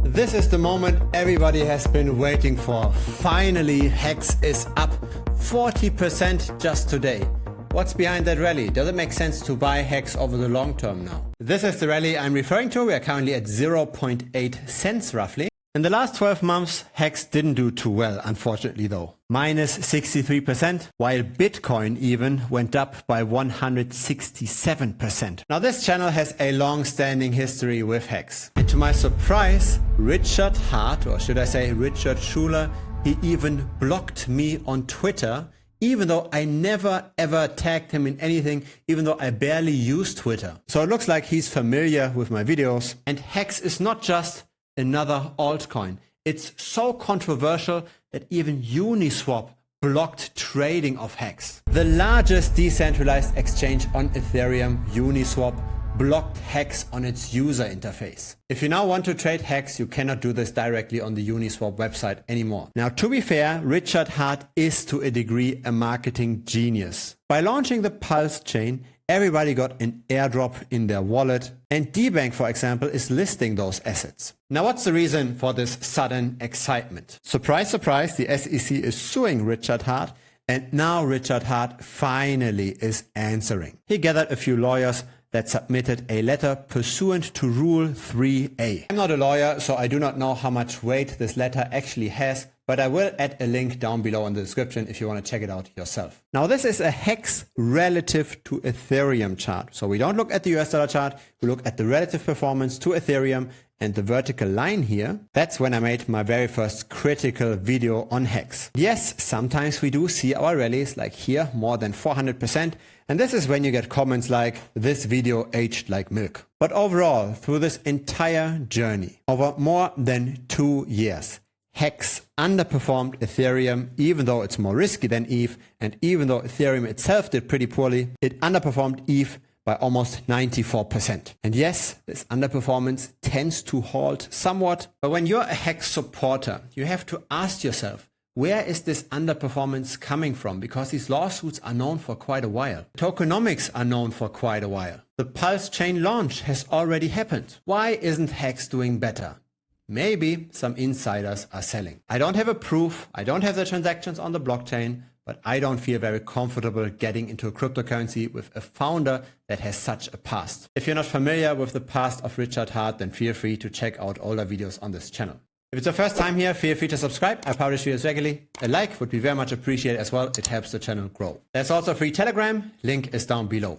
This is the moment everybody has been waiting for. Finally, Hex is up 40% just today. What's behind that rally? Does it make sense to buy Hex over the long term now? This is the rally I'm referring to. We are currently at 0.8 cents roughly. In the last 12 months, Hex didn't do too well, unfortunately though. Minus 63%, while Bitcoin even went up by 167%. Now this channel has a long-standing history with Hex. And to my surprise, Richard Hart, or should I say Richard Schuler, he even blocked me on Twitter, even though I never ever tagged him in anything, even though I barely use Twitter. So it looks like he's familiar with my videos. And Hex is not just another altcoin. It's so controversial that even Uniswap blocked trading of Hex. The largest decentralized exchange on Ethereum, Uniswap, blocked Hex on its user interface. If you now want to trade Hex, you cannot do this directly on the Uniswap website anymore. Now, to be fair, Richard Hart is to a degree a marketing genius. By launching the Pulse chain, everybody got an airdrop in their wallet, and DBank, for example, is listing those assets. Now, what's the reason for this sudden excitement? Surprise, surprise, the SEC is suing Richard Hart, and now Richard Hart finally is answering. He gathered a few lawyers that submitted a letter pursuant to Rule 3A. I'm not a lawyer, so I do not know how much weight this letter actually has, but I will add a link down below in the description if you want to check it out yourself. Now this is a Hex relative to Ethereum chart. So we don't look at the US dollar chart, we look at the relative performance to Ethereum, and the vertical line here, that's when I made my very first critical video on Hex. Yes, sometimes we do see our rallies, like here, more than 400%, and this is when you get comments like, this video aged like milk. But overall, through this entire journey, over more than 2 years, Hex underperformed Ethereum, even though it's more risky than ETH, and even though Ethereum itself did pretty poorly, it underperformed ETH by almost 94%. And yes, this underperformance tends to halt somewhat, but when you're a Hex supporter, you have to ask yourself, where is this underperformance coming from? Because these lawsuits are known for quite a while. Tokenomics are known for quite a while. The Pulse chain launch has already happened. Why isn't Hex doing better? Maybe some insiders are selling. I don't have a proof, I don't have the transactions on the blockchain, but I don't feel very comfortable getting into a cryptocurrency with a founder that has such a past. If you're not familiar with the past of Richard Hart, then feel free to check out older videos on this channel. If it's your first time here, feel free to subscribe. I publish videos regularly. A like would be very much appreciated as well. It helps the channel grow. There's also a free Telegram. Link is down below.